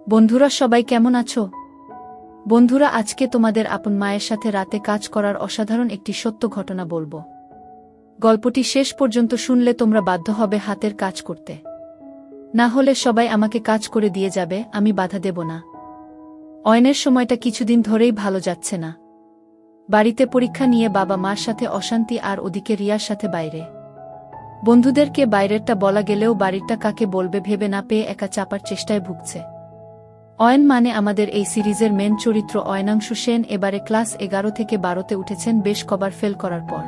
বন্ধুরা সবাই কেমন আছো? বন্ধুরা আজকে তোমাদের আপন মায়ের সাথে রাতে কাজ করার অসাধারণ একটি সত্য ঘটনা বলবো। গল্পটি শেষ পর্যন্ত শুনলে তোমরা বাধ্য হবে হাতের কাজ করতে। না হলে সবাই আমাকে কাজ করে দিয়ে যাবে, আমি বাধা দেব না। অয়নের সময়টা কিছুদিন ধরেই ভালো যাচ্ছে না। বাড়িতে পরীক্ষা নিয়ে বাবা মার সাথে অশান্তি, আর ওদিকে রিয়ার সাথে বাইরে। বন্ধুদেরকে বাইরেরটা বলা গেলেও বাড়িরটা কাকে বলবে ভেবে না পেয়ে একা চাপার চেষ্টায় ভুগছে। অয়ন মানে আমাদের এই সিরিজের মেন চরিত্র অয়নাংশু সেন এবারে ক্লাস 11 থেকে 12তে উঠেছেন বেশ কবার ফেল করার পর।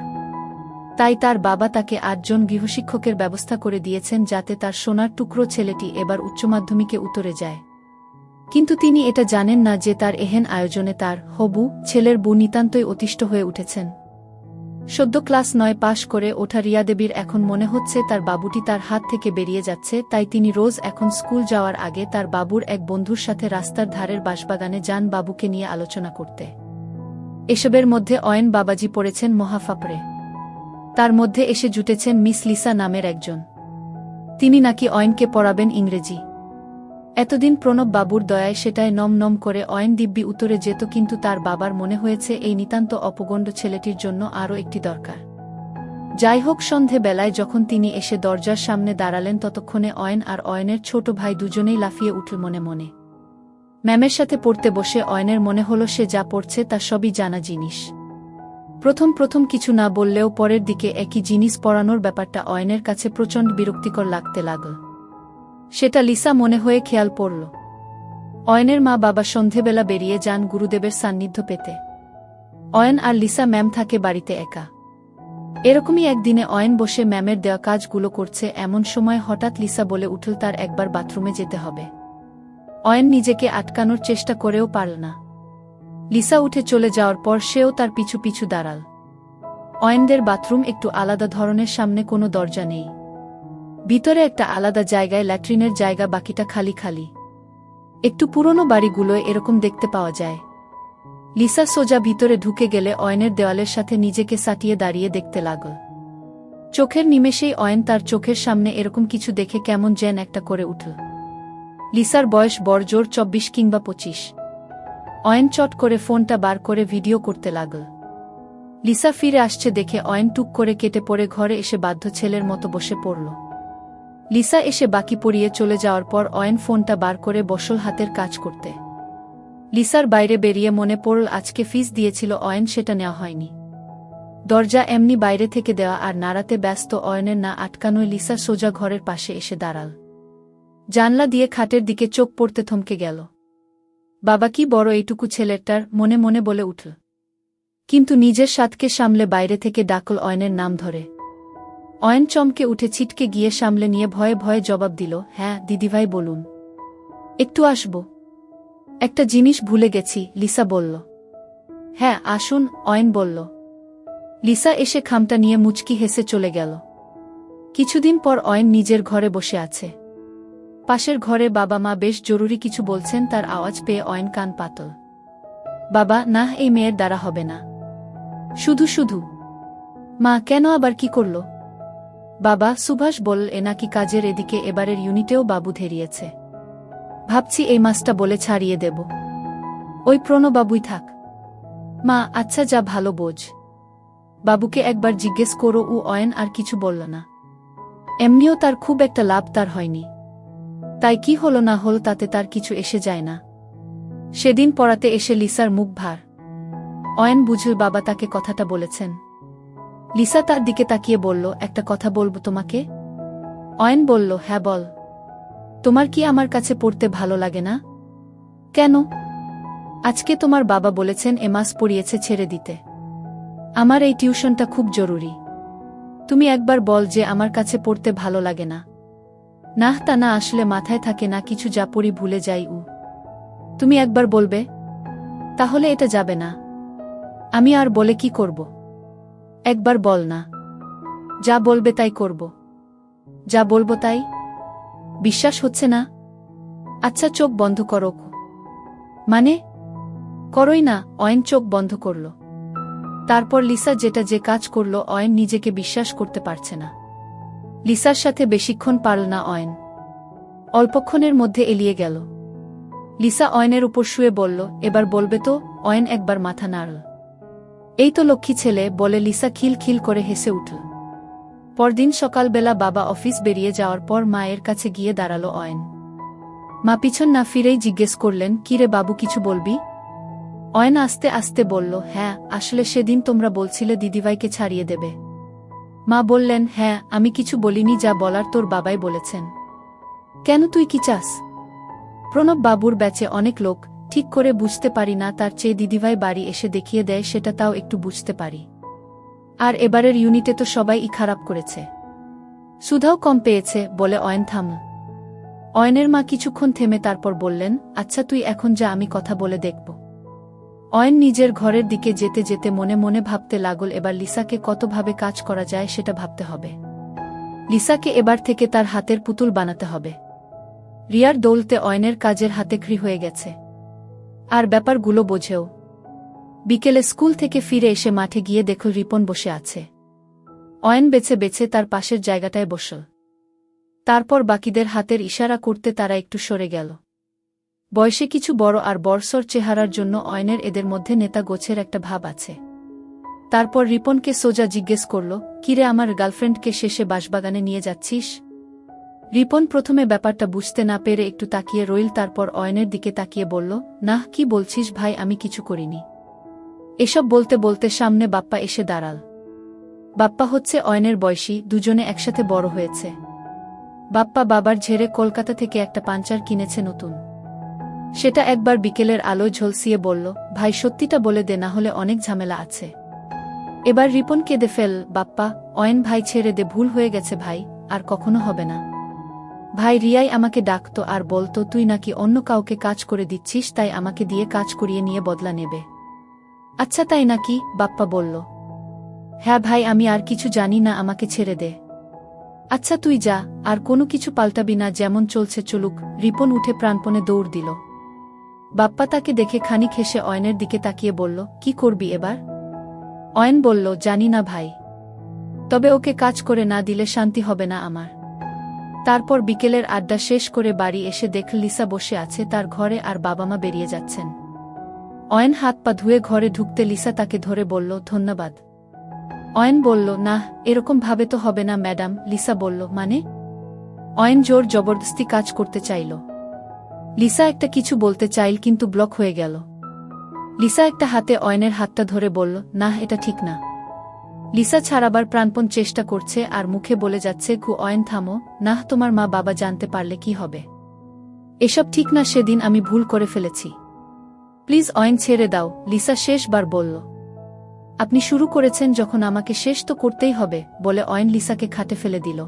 তাই তার বাবা তাকে 8 জন গৃহশিক্ষকের ব্যবস্থা করে দিয়েছেন যাতে তার সোনার টুকরো ছেলেটি এবার উচ্চমাধ্যমিকে উতরে যায়। কিন্তু তিনি এটা জানেন না যে তার এহেন আয়োজনে তার হবু ছেলের বউ নিতান্তই অতিষ্ঠ হয়ে উঠেছেন। সদ্য ক্লাস 9 পাশ করে ওঠা রিয়া দেবীর এখন মনে হচ্ছে তার বাবুটি তার হাত থেকে বেরিয়ে যাচ্ছে, তাই তিনি রোজ এখন স্কুল যাওয়ার আগে তার বাবুর এক বন্ধুর সাথে রাস্তার ধারের বাঁশবাগানে যান বাবুকে নিয়ে আলোচনা করতে। এসবের মধ্যে অয়ন বাবাজি পড়েছেন মহাফাপড়ে। তার মধ্যে এসে জুটেছেন মিস লিসা নামের একজন। তিনি নাকি অয়নকে পড়াবেন ইংরেজি। এতদিন প্রণব বাবুর দয়ায় সেটায় নম নম করে অয়ন দিব্যি উত্তরে যেত, কিন্তু তার বাবার মনে হয়েছে এই নিতান্ত অপগণ্ড ছেলেটির জন্য আরও একটি দরকার। যাই হোক, সন্ধে বেলায় যখন তিনি এসে দরজার সামনে দাঁড়ালেন ততক্ষণে অয়ন আর অয়নের ছোট ভাই দুজনেই লাফিয়ে উঠল মনে মনে। ম্যামের সাথে পড়তে বসে অয়নের মনে হলো সে যা পড়ছে তা সবই জানা জিনিস। প্রথম কিছু না বললেও পরের দিকে একই জিনিস পড়ানোর ব্যাপারটা অয়নের কাছে প্রচণ্ড বিরক্তিকর লাগতে লাগল। সেটা লিসা মনে হয়ে খেয়াল পড়ল। অয়নের মা বাবা সন্ধেবেলা বেরিয়ে যান গুরুদেবের সান্নিধ্য পেতে। অয়ন আর লিসা ম্যাম থাকে বাড়িতে একা। এরকমই একদিনে অয়ন বসে ম্যামের দেওয়া কাজগুলো করছে, এমন সময় হঠাৎ লিসা বলে উঠল তার একবার বাথরুমে যেতে হবে। অয়ন নিজেকে আটকানোর চেষ্টা করেও পারল না। লিসা উঠে চলে যাওয়ার পর সেও তার পিছু পিছু দাঁড়াল। অয়নদের বাথরুম একটু আলাদা ধরনের, সামনে কোনো দরজা নেই। ভিতরে একটা আলাদা জায়গায় ল্যাট্রিনের জায়গা, বাকিটা খালি খালি। একটু পুরনো বাড়িগুলোয় এরকম দেখতে পাওয়া যায়। লিসা সোজা ভিতরে ঢুকে গেলে অয়নের দেওয়ালের সাথে নিজেকে সাটিয়ে দাঁড়িয়ে দেখতে লাগল। চোখের নিমেষেই অয়ন তার চোখের সামনে এরকম কিছু দেখে কেমন যেন একটা করে উঠল। লিসার বয়স বড়জোর 24 কিংবা 25। অয়ন চট করে ফোনটা বার করে ভিডিও করতে লাগল। লিসা ফিরে আসছে দেখে অয়ন টুক করে কেটে পড়ে ঘরে এসে বাধ্য ছেলের মতো বসে পড়ল। লিসা এসে বাকি পড়িয়ে চলে যাওয়ার পর অয়ন ফোনটা বার করে বসল হাতের কাজ করতে। লিসার বাইরে বেরিয়ে মনে পড়ল আজকে ফিস দিয়েছিল অয়ন, সেটা নেওয়া হয়নি। দরজা এমনি বাইরে থেকে দেওয়া আর নাড়াতে ব্যস্ত অয়নের না আটকানোয় লিসা সোজা ঘরের পাশে এসে দাঁড়াল। জানলা দিয়ে খাটের দিকে চোখ পড়তে থমকে গেল। বাবা কি বড় এইটুকু ছেলেটার, মনে মনে বলে উঠল। কিন্তু নিজের সাতকে সামলে বাইরে থেকে ডাকল অয়নের নাম ধরে। অয়ন চমকে উঠে ছিটকে গিয়ে সামলে নিয়ে ভয়ে ভয়ে জবাব দিল, হ্যাঁ দিদিভাই বলুন। একটু আসব। একটা জিনিস ভুলে গেছি, লিসা বলল। হ্যাঁ আসুন, অয়ন বলল। লিসা এসে খামটা নিয়ে মুচকি হেসে চলে গেল। কিছুদিন পর অয়ন নিজের ঘরে বসে আছে। পাশের ঘরে বাবা মা বেশ জরুরি কিছু বলছেন, তার আওয়াজ পেয়ে অয়ন কান পাতল। বাবা, না এই মেয়ের দ্বারা হবে না। শুধু শুধু। মা, কেন আবার কি করল? বাবা, সুভাষ বল এ নাকি কাজের এদিকে এবারের ইউনিটেও বাবু ধেরিয়েছে। ভাবছি এই মাসটা বলে ছাড়িয়ে দেব। ওই প্রণবাবুই থাক। মা, আচ্ছা যা ভালো বোঝ। বাবুকে একবার জিজ্ঞেস করো। অয়ন আর কিছু বলল না। এমনিও তার খুব একটা লাভ তার হয়নি, তাই কি হলো না হল তাতে তার কিছু এসে যায় না। সেদিন পড়াতে এসে লিসার মুখ ভার। অয়ন বুঝল বাবা তাকে কথাটা বলেছেন। লিসা তার দিকে তাকিয়ে বলল, একটা কথা বলবো তোমাকে। অয়ন বলল, হ্যাঁ বল। তোমার কি আমার কাছে পড়তে ভালো লাগে না? কেন? আজকে তোমার বাবা বলেছেন এ মাস পড়িয়েছে ছেড়ে দিতে। আমার এই টিউশনটা খুব জরুরি। তুমি একবার বল যে আমার কাছে পড়তে ভালো লাগে না। না তা না আসলে মাথায় থাকে না কিছু, যা পড়ি ভুলে যাই। তুমি একবার বলবে? তাহলে এটা যাবে না। আমি আর বলে কি করব? একবার বল না। যা বলবে তাই করব। যা বলবো তাই। বিশ্বাস হচ্ছে না? আচ্ছা চোখ বন্ধ করো। মানে? করোই না। অয়ন চোখ বন্ধ করল। তারপর লিসা যেটা যে কাজ করল অয়ন নিজেকে বিশ্বাস করতে পারছে না। লিসার সাথে বেশিক্ষণ পারল না অয়ন। অল্পক্ষণের মধ্যে এলিয়ে গেল। লিসা অয়নের উপর শুয়ে বলল, এবার বলবে তো? অয়ন একবার মাথা নাড়ল। এই তো লক্ষ্মী ছেলে, বলে লিসা খিলখিল করে হেসে উঠল। পরদিন সকালবেলা বাবা অফিস বেরিয়ে যাওয়ার পর মায়ের কাছে গিয়ে দাঁড়ালো অয়ন। মা পিছন না ফিরেই জিজ্ঞেস করলেন, কিরে বাবু, কিছু বলবি? অয়ন আস্তে আস্তে বলল, হ্যাঁ, আসলে সেদিন তোমরা বলছিলে দিদিভাইকে ছাড়িয়ে দেবে। মা বললেন, হ্যাঁ, আমি কিছু বলিনি, যা বলার তোর বাবাই বলেছেন। কেন, তুই কি চাস? প্রণব বাবুর ব্যাচে অনেক লোক, ঠিক করে বুঝতে পারি না, তার চেয়ে দিদিভাই বাড়ি এসে দেখিয়ে দেয়, সেটা তাও একটু বুঝতে পারি। আর এবারের ইউনিটে তো সবাই খারাপ করেছে, সুধাও কম পেয়েছে, বলে অয়ন থামল। অয়নের মা কিছুক্ষণ থেমে তারপর বললেন, আচ্ছা তুই এখন যা, আমি কথা বলে দেখব। অয়ন নিজের ঘরের দিকে যেতে যেতে মনে মনে ভাবতে লাগল, এবার লিসাকে কতভাবে কাজ করা যায় সেটা ভাবতে হবে। লিসাকে এবার থেকে তার হাতের পুতুল বানাতে হবে। রিয়ার দৌলতে অয়নের কাজের হাতেখড়ি হয়ে গেছে, আর ব্যাপারগুলো বোঝেও। বিকেলে স্কুল থেকে ফিরে এসে মাঠে গিয়ে দেখল রিপন বসে আছে। অয়ন বেছে বেছে তার পাশের জায়গাটায় বসল। তারপর বাকিদের হাতের ইশারা করতে তারা একটু সরে গেল। বয়সে কিছু বড় আর বর্ষর চেহারার জন্য অয়নের এদের মধ্যে নেতা গোছের একটা ভাব আছে। তারপর রিপনকে সোজা জিজ্ঞেস করল, কিরে, আমার গার্লফ্রেন্ডকে শেষে বাঁশবাগানে নিয়ে যাচ্ছিস? রিপন প্রথমে ব্যাপারটা বুঝতে না পেরে একটু তাকিয়ে রইল, তারপর অয়নের দিকে তাকিয়ে বলল, নাহ, কি বলছিস ভাই, আমি কিছু করিনি। এসব বলতে বলতে সামনে বাপ্পা এসে দাঁড়াল। বাপ্পা হচ্ছে অয়নের বয়সী, দুজনে একসাথে বড় হয়েছে। বাপ্পা বাবার ঝেড়ে কলকাতা থেকে একটা পাঞ্চার কিনেছে নতুন। সেটা একবার বিকেলের আলোয় ঝলসিয়ে বলল, ভাই সত্যিটা বলে দে, না হলে অনেক ঝামেলা আছে। এবার রিপন কেঁদে ফেল, বাপ্পা, অয়ন ভাই ছেড়ে দে, ভুল হয়ে গেছে ভাই, আর কখনো হবে না। ভাই, রিয়াই আমাকে ডাকতো আর বলতো তুই নাকি অন্য কাউকে কাজ করে দিচ্ছিস, তাই আমাকে দিয়ে কাজ করিয়ে নিয়ে বদলা নেবে। আচ্ছা তাই নাকি? বাপ্পা বলল। হ্যাঁ ভাই, আমি আর কিছু জানি না, আমাকে ছেড়ে দে। আচ্ছা তুই যা, আর কোনো কিছু পাল্টাবি না, যেমন চলছে চলুক। রিপন উঠে প্রাণপণে দৌড় দিল। বাপ্পা তাকে দেখে খানিক হেসে অয়নের দিকে তাকিয়ে বলল, কি করবি এবার? অয়ন বলল, জানি না ভাই, তবে ওকে কাজ করে না দিলে শান্তি হবে না আমার। তারপর বিকেলের আড্ডা শেষ করে বাড়ি এসে দেখল লিসা বসে আছে তার ঘরে, আর বাবা মা বেরিয়ে যাচ্ছেন। অয়ন হাত পা ধুয়ে ঘরে ঢুকতে লিসা তাকে ধরে বলল, ধন্যবাদ। অয়ন বলল, না, এরকম ভাবে তো হবে না ম্যাডাম। লিসা বলল, মানে? অয়ন জোর জবরদস্তি কাজ করতে চাইল। লিসা একটা কিছু বলতে চাইল, কিন্তু ব্লক হয়ে গেল। লিসা একটা হাতে অয়নের হাতটা ধরে বলল, না, এটা ঠিক না। লিসা ছাড়াবার প্রাণপণ চেষ্টা করছে আর মুখে বলে যাচ্ছে, অয়ন থামো, না, তোমার মা বাবা জানতে পারলে কি হবে? এসব ঠিক না, সেদিন আমি ভুল করে ফেলেছি, প্লিজ অয়ন ছেড়ে দাও। লিসা শেষবার বলল, আপনি শুরু করেছেন যখন, আমাকে শেষ তো করতেই হবে, বলে অয়ন লিসাকে খাটে ফেলে দিল।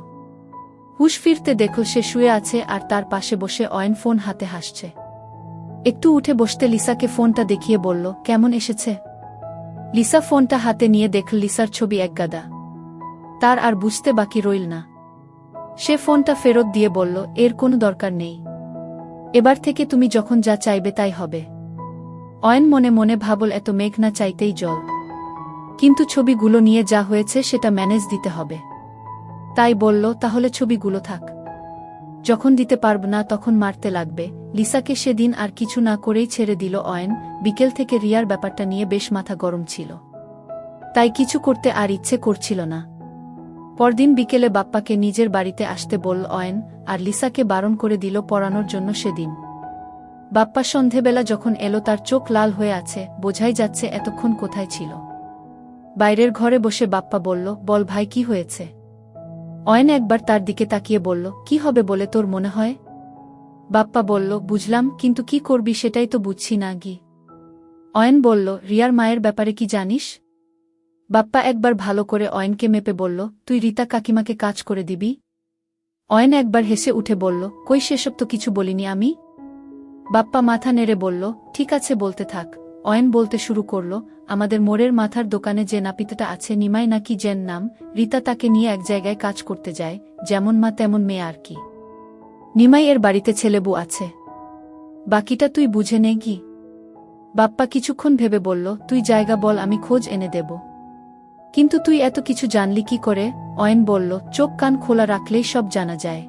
হুশ ফিরতে দেখল সে শুয়ে আছে, আর তার পাশে বসে অয়ন ফোন হাতে হাসছে। একটু উঠে বসতে লিসাকে ফোনটা দেখিয়ে বলল, কেমন এসেছে? লিসা ফোনটা হাতে নিয়ে দেখল লিসার ছবি একগাদা। তার আর বুঝতে বাকি রইল না। সে ফোনটা ফেরত দিয়ে বলল, এর কোনো দরকার নেই, এবার থেকে তুমি যখন যা চাইবে তাই হবে। অয়ন মনে মনে ভাবল, এত মেঘ না চাইতেই জল, কিন্তু ছবিগুলো নিয়ে যা হয়েছে সেটা ম্যানেজ দিতে হবে। তাই বলল, তাহলে ছবিগুলো থাক, যখন দিতে পারব না তখন মারতে লাগবে। লিসাকে সেদিন আর কিছু না করেই ছেড়ে দিল অয়ন। বিকেল থেকে রিয়ার ব্যাপারটা নিয়ে বেশ মাথা গরম ছিল, তাই কিছু করতে আর ইচ্ছে করছিল না। পরদিন বিকেলে বাপ্পাকে নিজের বাড়িতে আসতে বলল অয়ন, আর লিসাকে বারণ করে দিল পড়ানোর জন্য সেদিন। বাপ্পা সন্ধেবেলা যখন এলো তার চোখ লাল হয়ে আছে, বোঝাই যাচ্ছে এতক্ষণ কোথায় ছিল। বাইরের ঘরে বসে বাপ্পা বলল, বল ভাই, কি হয়েছে? অয়ন একবার তার দিকে তাকিয়ে বলল, কি হবে বলে তোর মনে হয়? বাপ্পা বলল, বুঝলাম, কিন্তু কি করবি সেটাই তো বুঝছি না গি। অয়ন বলল, রিয়ার মায়ের ব্যাপারে কি জানিস? বাপ্পা একবার ভালো করে অয়নকে মেপে বলল, তুই রীতা কাকিমাকে কাজ করে দিবি? অয়ন একবার হেসে উঠে বলল, কই, সেসব তো কিছু বলিনি আমি। বাপ্পা মাথা নেড়ে বলল, ঠিক আছে, বলতে থাক। অয়ন বলতে শুরু করল, আমাদের মোড়ের মাথার দোকানে যে নাপিতটা আছে, নিমাই নাকি যেন নাম, রীতা তাকে নিয়ে এক জায়গায় কাজ করতে যায়, যেমন মা তেমন মেয়ে আর কি। নিমাই এর বাড়িতে ছেলেবু আছে, বাকিটা তুই বুঝে নে কি। বাপ্পা কিছুক্ষণ ভেবে বলল, তুই জায়গা বল, আমি খোঁজ এনে দেব। কিন্তু তুই এত কিছু জানলি কি করে? অয়ন বলল, চোখ কান খোলা রাখলেই সব জানা যায়।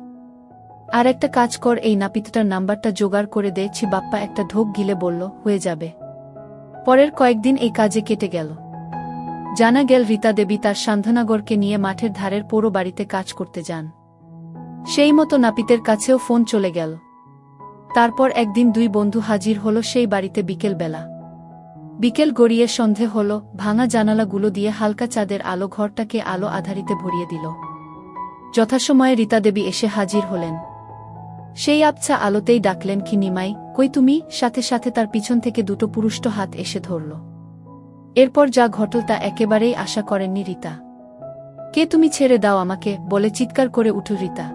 আর একটা কাজ কর, এই নাপিতটার নাম্বারটা জোগাড় করে দেছি। বাপ্পা একটা ঢোক গিলে বলল, হয়ে যাবে। পরের কয়েকদিন এই কাজে কেটে গেল। জানা গেল রীতা দেবী তার সান্ধ্বনাগরকে নিয়ে মাঠের ধারের পোড়ো বাড়িতে কাজ করতে যান। সেই মতো নাপিতের কাছেও ফোন চলে গেল। তারপর একদিন দুই বন্ধু হাজির হলো সেই বাড়িতে বিকেলবেলা। বিকেল গড়িয়ে সন্ধে হল, ভাঙা জানালাগুলো দিয়ে হালকা চাঁদের আলো ঘরটাকে আলো আধারিতে ভরিয়ে দিল। যথাসময়ে রীতা দেবী এসে হাজির হলেন। সেই আবছা আলোতেই ডাকলেন, কি নিমাই, কই তুমি? সাথে সাথে তার পিছন থেকে দুটো পুরুষ্ট হাত এসে ধরল। এরপর যা ঘটল তা একেবারেই আশা করেননি রীতা। কে তুমি? ছেড়ে দাও আমাকে, বলে চিৎকার করে উঠল রীতা।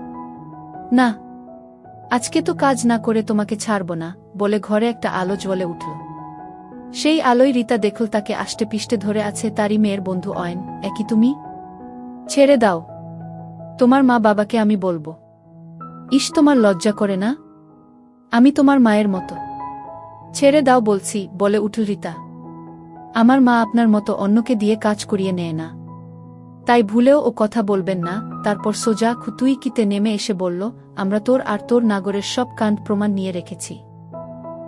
না, আজকে তো কাজ না করে তোমাকে ছাড়ব না, বলে ঘরে একটা আলো জ্বলে উঠল। সেই আলোয় রীতা দেখল তাকে আষ্টেপৃষ্টে ধরে আছে তারই মেয়ের বন্ধু অয়ন। একই তুমি? ছেড়ে দাও, তোমার মা বাবাকে আমি বলবো। ইস, তোমার লজ্জা করে না? আমি তোমার মায়ের মতো। ছেড়ে দাও বলছি, বলে উঠল রীতা। আমার মা আপনার মতো অন্যকে দিয়ে কাজ করিয়ে নেয় না, তাই ভুলেও ও কথা বলবেন না। তারপর সোজা খুতুইকিতে নেমে এসে বলল, আমরা তোর আর তোর নাগরের সব কাণ্ড প্রমাণ নিয়ে রেখেছি।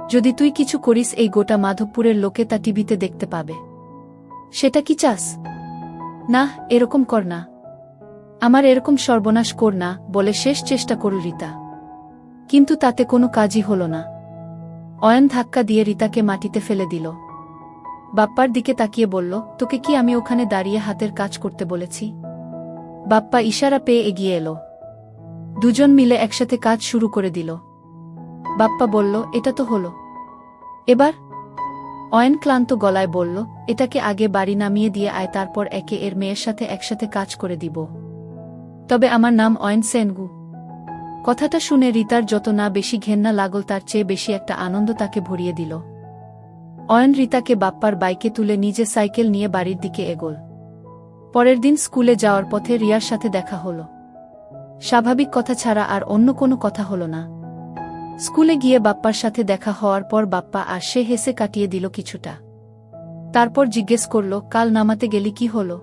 যদি তুই কিছু করিস, এই গোটা মাধবপুরের লোকে তা টিভিতে দেখতে পাবে। সেটা কি চাস? না, এরকম কর না, আমার এরকম সর্বনাশ কর না, বলে শেষ চেষ্টা করল রীতা। কিন্তু তাতে কোনো কাজই হল না। অয়ন ধাক্কা দিয়ে রীতাকে মাটিতে ফেলে দিল। বাপ্পার দিকে তাকিয়ে বলল, তোকে কি আমি ওখানে দাঁড়িয়ে হাতের কাজ করতে বলেছি? বাপ্পা ইশারা পেয়ে এগিয়ে এলো। দুজন মিলে একসাথে কাজ শুরু করে দিল। বাপ্পা বলল, এটা তো হলো, এবার? অয়ন ক্লান্ত গলায় বলল, এটাকে আগে বাড়ি নামিয়ে দিয়ে আয়, তারপর একে এর মেয়ের সাথে একসাথে কাজ করে দিব। তবে আমার নাম অয়ন সেনগু। কথাটা শুনে রীতার যত না বেশি ঘেন্না লাগল, তার চেয়ে বেশি একটা আনন্দ তাকে ভরিয়ে দিল। অয়ন রীতাকে বাপ্পার বাইকে তুলে নিজে সাইকেল নিয়ে বাড়ির দিকে এগোল। পরের দিন স্কুলে যাওয়ার পথে রিয়ার সাথে দেখা হল। স্বাভাবিক কথা ছাড়া আর অন্য কোনো কথা হল না। স্কুলে গিয়ে বাপ্পার সাথে দেখা হওয়ার পর বাপ্পা আর সে হেসে কাটিয়ে দিল কিছুটা। তারপর জিজ্ঞেস করল, কাল নামাতে গেলি কি হলো?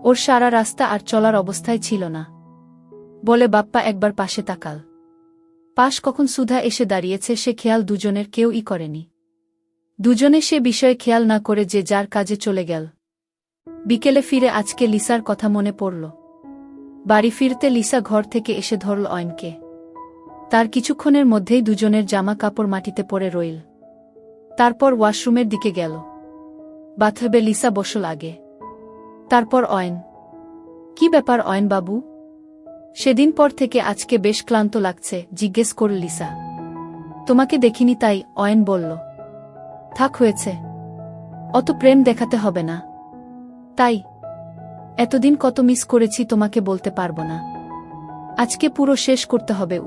ওর সারা রাস্তা আর চলার অবস্থায় ছিল না, বলে বাপ্পা একবার পাশে তাকাল। পাশ কখন সুধা এসে দাঁড়িয়েছে সে খেয়াল দুজনের কেউই করেনি। দুজনে সে বিষয়ে খেয়াল না করে যে যার কাজে চলে গেল। বিকেলে ফিরে আজকে লিসার কথা মনে পড়ল। বাড়ি ফিরতে লিসা ঘর থেকে এসে ধরল অয়নকে। তার কিছুক্ষণের মধ্যেই দুজনের জামা কাপড় মাটিতে পড়ে রইল। তারপর ওয়াশরুমের দিকে গেল। বাথরুমে লিসা বসল আগে। তারপর অয়ন। কি ব্যাপার অয়ন বাবু? সেদিন পর থেকে আজকে বেশ ক্লান্ত লাগছে, জিজ্ঞেস করল লিসা। তোমাকে দেখিনি তাই, অয়ন বলল। থাক হয়েছে, অত প্রেম দেখাতে হবে না। তাই? এতদিন কত মিস করেছি তোমাকে বলতে পারবো না, আজকে পুরো শেষ করতে হবে।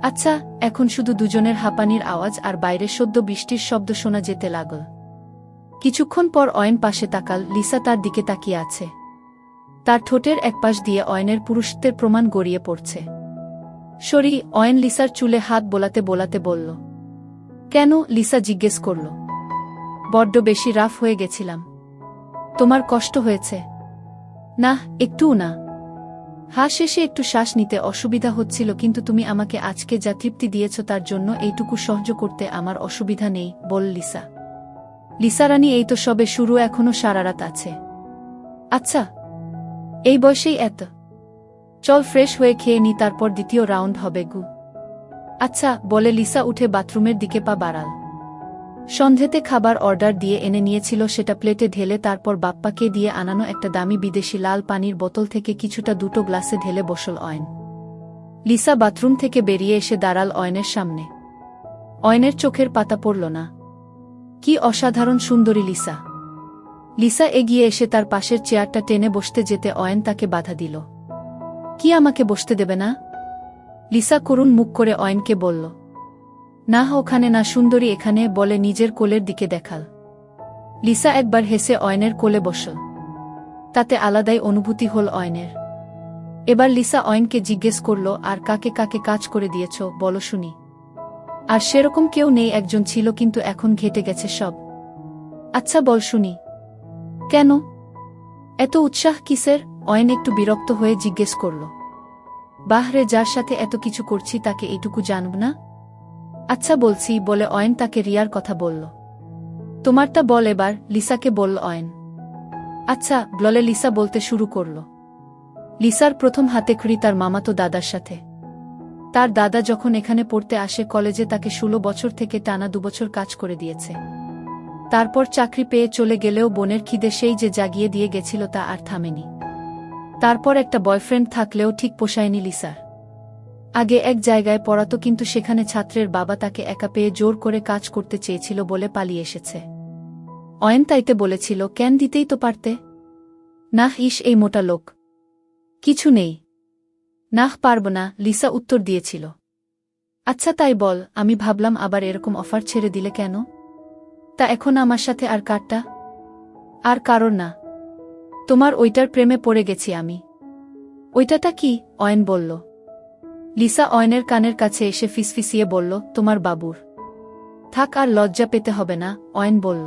আচ্ছা, এখন শুধু দুজনের হাঁপানির আওয়াজ আর বাইরে সদ্য বৃষ্টির শব্দ শোনা যেতে লাগল। কিছুক্ষণ পর অয়ন পাশে তাকাল। লিসা তার দিকে তাকিয়ে আছে। তার ঠোঁটের একপাশ দিয়ে অয়নের পুরুষত্বের প্রমাণ গড়িয়ে পড়ছে। সরি, অয়ন লিসার চুলে হাত বোলাতে বোলাতে বলল। কেন? লিসা জিজ্ঞেস করল। বড্ড বেশি রাফ হয়ে গেছিলাম। তোমার কষ্ট হয়েছে? না, একটুও না। শেষে একটু শ্বাস নিতে অসুবিধা হচ্ছিল, কিন্তু তুমি আমাকে আজকে যা তৃপ্তি দিয়েছ তার জন্য এইটুকু সহ্য করতে আমার অসুবিধা নেই, বল লিসা। লিসা রানী, এই তো সবে শুরু, এখনো সারা রাত আছে। আচ্ছা, এই বয়সেই এত? চল ফ্রেশ হয়ে খেয়ে নি, তারপর দ্বিতীয় রাউন্ড হবে গু। আচ্ছা, বলে লিসা উঠে বাথরুমের দিকে পা বাড়াল। সন্ধেতে খাবার অর্ডার দিয়ে এনে নিয়েছিল, সেটা প্লেটে ঢেলে তারপর বাপ্পাকে দিয়ে আনানো একটা দামি বিদেশি লাল পানির বোতল থেকে কিছুটা দুটো গ্লাসে ঢেলে বসল অয়ন। লিসা বাথরুম থেকে বেরিয়ে এসে দাঁড়াল অয়নের সামনে। অয়নের চোখের পাতা পড়ল না। কি অসাধারণ সুন্দরী লিসা! লিসা এগিয়ে এসে তার পাশের চেয়ারটা টেনে বসতে যেতে অয়ন তাকে বাধা দিল। কি আমাকে বসতে দেবে না? লিসা করুণ মুখ করে অয়নকে বলল। না, ওখানে না সুন্দরী, এখানে, বলে নিজের কোলের দিকে দেখাল। লিসা একবার হেসে অয়নের কোলে বসল। তাতে আলাদাই অনুভূতি হল অয়নের। এবার লিসা অয়নকে জিজ্ঞেস করল, আর কাকে কাকে কাজ করে দিয়েছ বলো শুনি। আর সেরকম কেউ নেই, একজন ছিল, কিন্তু এখন ঘেটে গেছে সব। আচ্ছা বল শুনি। কেন এত উৎসাহ কিসের? অয়ন একটু বিরক্ত হয়ে জিজ্ঞেস করল। বাহরে, যার সাথে এত কিছু করছি তাকে এইটুকু জানব না? আচ্ছা বলছি, বলে অয়ন তাকে রিয়ার কথা বলল। তোমারটা বল এবার, লিসাকে বলল অয়ন। আচ্ছা বলে লিসা বলতে শুরু করল। লিসার প্রথম হাতেখড়ি তার মামাতো দাদার সাথে। তার দাদা যখন এখানে পড়তে আসে কলেজে, তাকে 16 বছর থেকে টানা 2 বছর কাজ করে দিয়েছে। তারপর চাকরি পেয়ে চলে গেলেও বোনের খিদে সেই যে জাগিয়ে দিয়ে গেছিল তা আর থামেনি। তারপর একটা বয়ফ্রেন্ড থাকলেও ঠিক পোষায়নি লিসার। আগে এক জায়গায় পড়াতো, কিন্তু সেখানে ছাত্রের বাবা তাকে একা পেয়ে জোর করে কাজ করতে চেয়েছিল বলে পালিয়ে এসেছে। অয়ন তাইতে বলেছিল, কেন দিতেই তো পারতে। নাহ, ইস এই মোটা লোক, কিছু নেই। নাহ, পারব না, লিসা উত্তর দিয়েছিল। আচ্ছা তাই বল, আমি ভাবলাম আবার এরকম অফার ছেড়ে দিলে কেন? তা এখন আমার সাথে আর কারটা? আর কারণ না, তোমার ওইটার প্রেমে পড়ে গেছি আমি। ওইটাটা কি? অয়ন বলল। লিসা অয়নের কানের কাছে এসে ফিসফিসিয়ে বলল, তোমার বাবুর। থাক, আর লজ্জা পেতে হবে না, অয়ন বলল।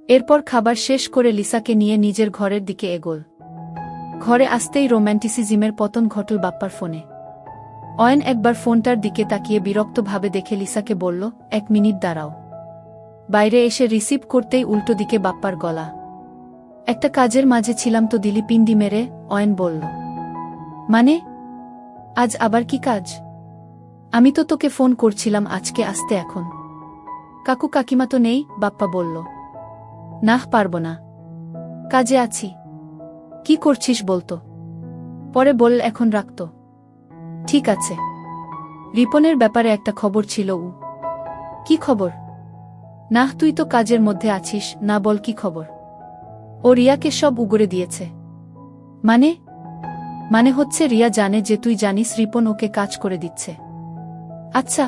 এরপর খাবার শেষ করে লিসাকে নিয়ে নিজের ঘরের দিকে এগোল। ঘরে আসতেই রোম্যান্টিসিজমের পতন ঘটল বাপ্পার ফোনে। অয়ন একবার ফোনটার দিকে তাকিয়ে বিরক্তভাবে দেখে লিসাকে বলল, 1 মিনিট দাঁড়াও। বাইরে এসে রিসিভ করতেই উল্টো দিকে বাপ্পার গলা। একটা কাজের মাঝে ছিলাম তো দিলি পিন্ডি মেরে, অয়ন বলল। মানে? আজ আবার কি কাজ? আমি তো তোকে ফোন করছিলাম আজকে আসতে, এখন কাকু কাকিমা তো নেই, বাপ্পা বলল। নাহ, পারব না, কাজে আছি। কি করছিস বলতো? পরে বল, এখন রাখতো। ঠিক আছে। রিপনের ব্যাপারে একটা খবর ছিল। কি খবর? নাহ, তুই তো কাজের মধ্যে আছিস, না বল কি খবর। ও রিয়াকে সব উগরে দিয়েছে। মানে? মানে হচ্ছে রিয়া জানে যে তুই জানিস রিপন ওকে কাজ করে দিচ্ছে। আচ্ছা,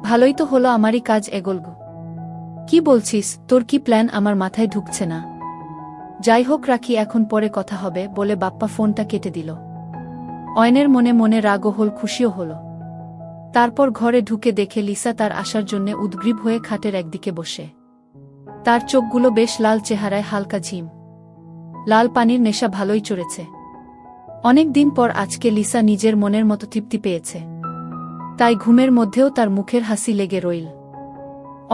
ভালোই তো হলো, আমারই কাজ এগোলগ। কি বলছিস? তোর কি প্ল্যান আমার মাথায় ঢুকছে না। যাই হোক, রাখি, এখন পরে কথা হবে, বলে বাপ্পা ফোনটা কেটে দিল। অয়নের মনে মনে রাগও হল, খুশিও হল। তারপর ঘরে ঢুকে দেখে লিসা তার আসার জন্যে উদ্গ্রীব হয়ে খাটের একদিকে বসে। তার চোখগুলো বেশ লাল, চেহারায় হালকা ঝিম। লাল পানির নেশা ভালোই চড়েছে। অনেক দিন পর আজকে লিসা নিজের মনের মতো তৃপ্তি পেয়েছে। তাই ঘুমের মধ্যেও তার মুখের হাসি লেগে রইল।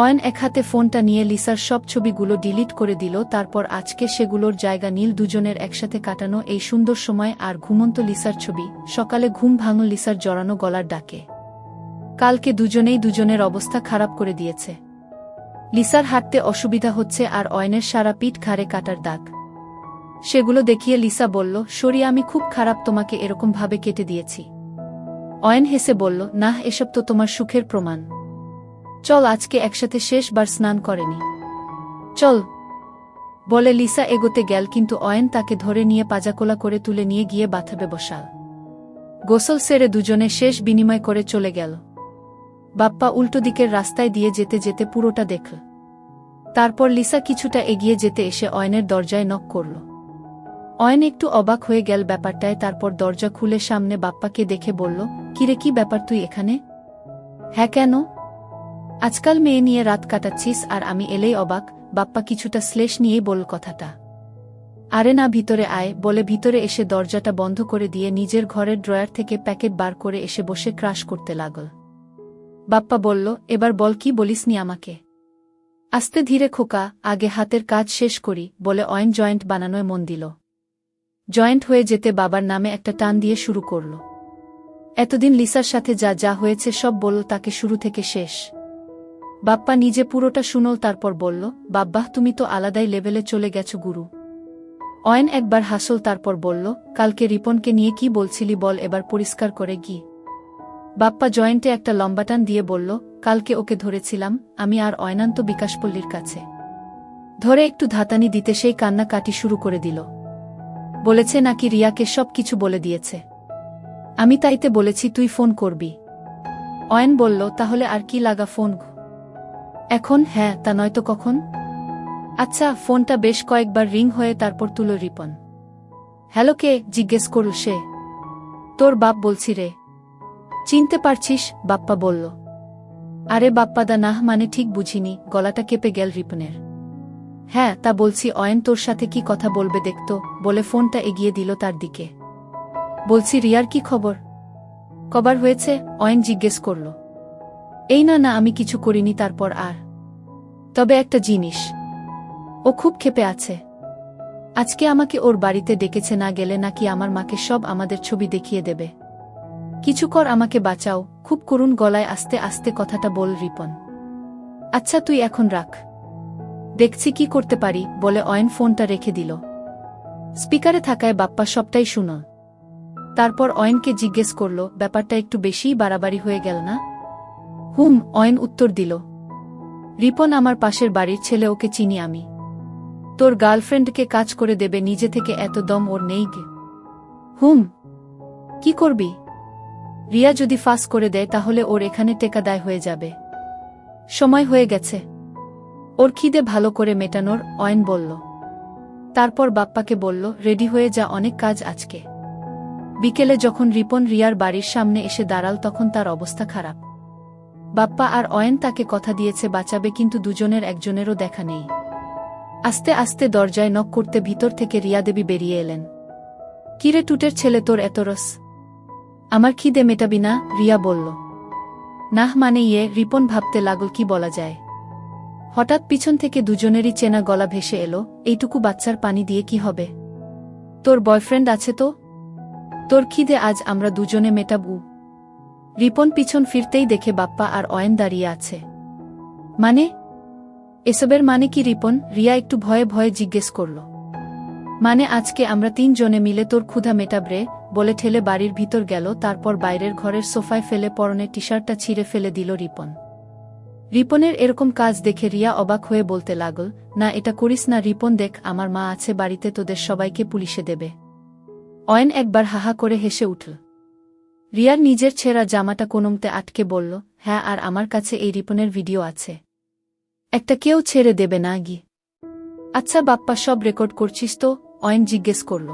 অয়ন এক হাতে ফোনটা নিয়ে লিসার সব ছবিগুলো ডিলিট করে দিল। তারপর আজকে সেগুলোর জায়গা নীল দুজনের একসাথে কাটানো এই সুন্দর সময় আর ঘুমন্ত লিসার ছবি। সকালে ঘুম ভাঙল লিসার জড়ানো গলার ডাকে। কালকে দুজনেই দুজনের অবস্থা খারাপ করে দিয়েছে। লিসার হাঁটতে অসুবিধা হচ্ছে আর অয়নের সারা পিঠ ঘাড়ে কাটার দাগ। সেগুলো দেখিয়ে লিসা বলল, সরি, আমি খুব খারাপ, তোমাকে এরকম ভাবে কেটে দিয়েছি। অয়ন হেসে বলল, নাহ, এসব তো তোমার সুখের প্রমাণ। চল, আজকে একসাথে শেষবার স্নান করেনি। চল, বলে লিসা এগোতে গেল, কিন্তু অয়ন তাকে ধরে নিয়ে পাজাকোলা করে তুলে নিয়ে গিয়ে বাথটবে বসাল। গোসল সেরে দুজনে শেষ বিনিময় করে চলে গেল। বাপ্পা উল্টো দিকের রাস্তায় দিয়ে যেতে যেতে পুরোটা দেখল। তারপর লিসা কিছুটা এগিয়ে যেতে এসে অয়নের দরজায় নক করল। অয়ন একটু অবাক হয়ে গেল ব্যাপারটায়। তারপর দরজা খুলে সামনে বাপ্পাকে দেখে বলল, কিরে, কি ব্যাপার, তুই এখানে? হ্যাঁ, কেন? আজকাল মেয়ে নিয়ে রাত কাটাচ্ছিস আর আমি এলেই অবাক। বাপ্পা কিছুটা শ্লেষ নিয়েই বলল কথাটা। আরে না, ভিতরে আয়, বলে ভিতরে এসে দরজাটা বন্ধ করে দিয়ে নিজের ঘরের ড্রয়ার থেকে প্যাকেট বার করে এসে বসে ক্রাশ করতে লাগল। বাপ্পা বলল, এবার বল, কি বলিসনি আমাকে? আস্তে ধীরে খোকা, আগে হাতের কাজ শেষ করি, বলে অয়ন জয়েন্ট বানানোয় মন দিল। জয়েন্ট হয়ে যেতে বাবার নামে একটা টান দিয়ে শুরু করল। এতদিন লিসার সাথে যা যা হয়েছে সব বলল তাকে, শুরু থেকে শেষ। বাপ্পা নিজে পুরোটা শুনল। তারপর বলল, বাব্বাহ, তুমি তো আলাদাই লেভেলে চলে গেছো গুরু। অয়ন একবার হাসল, তারপর বলল, কালকে রিপনকে নিয়ে কি বলছিলি বল, এবার পরিষ্কার করে গি। বাপ্পা জয়েন্টে একটা লম্বা টান দিয়ে বলল, কালকে ওকে ধরেছিলাম আমি আর অয়নান্ত বিকাশপল্লীর কাছে। ধরে একটু ধাতানি দিতে সেই কান্নাকাটি শুরু করে দিল। বলেছে নাকি রিয়াকে সব কিছু বলে দিয়েছে। আমি তাইতে বলেছি তুই ফোন করবি। অয়ন বলল, তাহলে আর কি লাগা ফোন? এখন? হ্যাঁ, তা নয়তো কখন? আচ্ছা। ফোনটা বেশ কয়েকবার রিং হয়ে তারপর তুলো রিপন। হ্যালো, কে? জিজ্ঞেস করল সে। তোর বাপ বলছি রে। চিনতে পারছিস? বাপ্পা বলল। আরে বাপ্পাদা, নাহ, মানে ঠিক বুঝিনি। গলাটা কেঁপে গেল রিপনের। হ্যাঁ, তা বলছি। অয়ন তোর সাথে কি কথা বলবে দেখতো, বলে ফোনটা এগিয়ে দিল তার দিকে। বলছি রিয়ার কি খবর? কবার হয়েছে? অয়ন জিজ্ঞেস করল। এই না না, আমি কিছু করিনি। তারপর আর তবে একটা জিনিস, ও খুব ক্ষেপে আছে। আজকে আমাকে ওর বাড়িতে ডেকেছে, না গেলে নাকি আমার মাকে সব আমাদের ছবি দেখিয়ে দেবে। কিছু কর, আমাকে বাঁচাও। খুব করুণ গলায় আস্তে আস্তে কথাটা বল রিপন। আচ্ছা তুই এখন রাখ, দেখছি কি করতে পারি, বলে অয়ন ফোনটা রেখে দিল। স্পিকারে থাকায় বাপ্পা সবটাই শুনল। তারপর অয়নকে জিজ্ঞেস করল, ব্যাপারটা একটু বেশিই বাড়াবাড়ি হয়ে গেল না? অয়ন উত্তর দিল। রিপন আমার পাশের বাড়ির ছেলে, ওকে চিনি আমি। তোর গার্লফ্রেন্ডকে কাজ করে দেবে নিজে থেকে, এত দম ওর নেই গে। কি করবি? রিয়া যদি ফাঁস করে দেয় তাহলে ওর এখানে টেকা দায় হয়ে যাবে। সময় হয়ে গেছে ওর খিদে ভালো করে মেটানোর, অয়ন বলল। তারপর বাপ্পাকে বলল, রেডি হয়ে যা, অনেক কাজ আজকে। বিকেলে যখন রিপন রিয়ার বাড়ির সামনে এসে দাঁড়াল তখন তার অবস্থা খারাপ। বাপ্পা আর অয়ন তাকে কথা দিয়েছে বাঁচাবে, কিন্তু দুজনের একজনেরও দেখা নেই। আস্তে আস্তে দরজায় নক করতে ভিতর থেকে রিয়া দেবী বেরিয়ে এলেন। কিরে টুটের ছেলে, তোর এত রস? আমার খিদে মেটাবি না? রিয়া বলল। নাহ মানে রিপন ভাবতে লাগল কি বলা যায়। হঠাৎ পিছন থেকে দুজনেরই চেনা গলা ভেসে এলো, এইটুকু বাচ্চার পানি দিয়ে কি হবে? তোর বয়ফ্রেন্ড আছে তো? তোর খিদে আজ আমরা দুজনে মেটাবু। রিপন পিছন ফিরতেই দেখে বাপ্পা আর অয়ন দাঁড়িয়ে আছে। মানে? এসবের মানে কি রিপন? রিয়া একটু ভয়ে ভয়ে জিজ্ঞেস করল। মানে আজকে আমরা 3 জনে মিলে তোর ক্ষুধা মেটাবরে, বলে ঠেলে বাড়ির ভিতর গেল। তারপর বাইরের ঘরের সোফায় ফেলে পরনের টি-শার্টটা ছিঁড়ে ফেলে দিল রিপন। রিপনের এরকম কাজ দেখে রিয়া অবাক হয়ে বলতে লাগল, না এটা করিস না রিপন, দেখ আমার মা আছে বাড়িতে, তোদের সবাইকে পুলিশে দেবে। অয়ন একবার হাহা করে হেসে উঠল। রিয়ার নিজের ছেঁড়া জামাটা কোনোমতে আটকে বলল, হ্যাঁ, আর আমার কাছে এই রিপনের ভিডিও আছে। একটা কেউ ছেড়ে দেবে না গি? আচ্ছা বাপ্পা, সব রেকর্ড করছিস তো? অয়ন জিজ্ঞেস করল।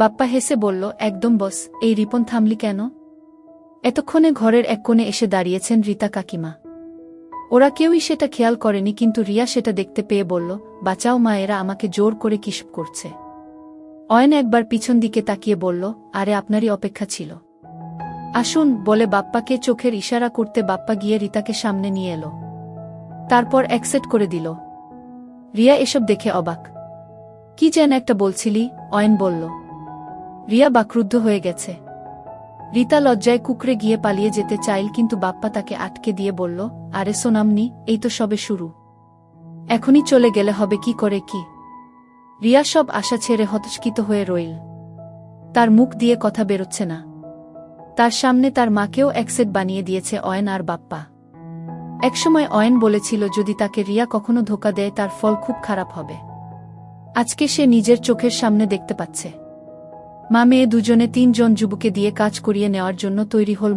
বাপ্পা হেসে বলল, একদম বস। এই রিপন, থামলি কেন? এতক্ষণে ঘরের এক কোণে এসে দাঁড়িয়েছেন রীতা কাকিমা। ওরা কেউই সেটা খেয়াল করেনি, কিন্তু রিয়া সেটা দেখতে পেয়ে বলল, বাঁচাও মা, এরা আমাকে জোর করে কিসব করছে। অয়ন একবার পিছন দিকে তাকিয়ে বলল, আরে আপনারই অপেক্ষা ছিল, আসুন, বলে বাপ্পাকে চোখের ইশারা করতে বাপ্পা গিয়ে রীতাকে সামনে নিয়ে এলো। তারপর অ্যাকসেপ্ট করে দিল। রিয়া এসব দেখে অবাক। কি যেন একটা বলছিলি? অয়ন বলল। রিয়া বাকরুদ্ধ হয়ে গেছে। রীতা লজ্জায় কুকড়ে গিয়ে পালিয়ে যেতে চাইল, কিন্তু বাপ্পা তাকে আটকে দিয়ে বলল, আরে সোনামনি, এই তো সবে শুরু, এখনই চলে গেলে হবে কি করে কি? রিয়া সব আশা ছেড়ে হতচকিত হয়ে রইল। তার মুখ দিয়ে কথা বেরোচ্ছে না। তার সামনে তার মাকেও অ্যাকসেপ্ট বানিয়ে দিয়েছে অয়ন আর বাপ্পা। একসময় অয়ন বলেছিল যদি তাকে রিয়া কখনো ধোঁকা দেয় তার ফল খুব খারাপ হবে। আজকে সে নিজের চোখের সামনে দেখতে পাচ্ছে। মা মেয়ে দুজনে 3 জন যুবককে দিয়ে কাজ করিয়ে নেওয়ার জন্য তৈরি হল।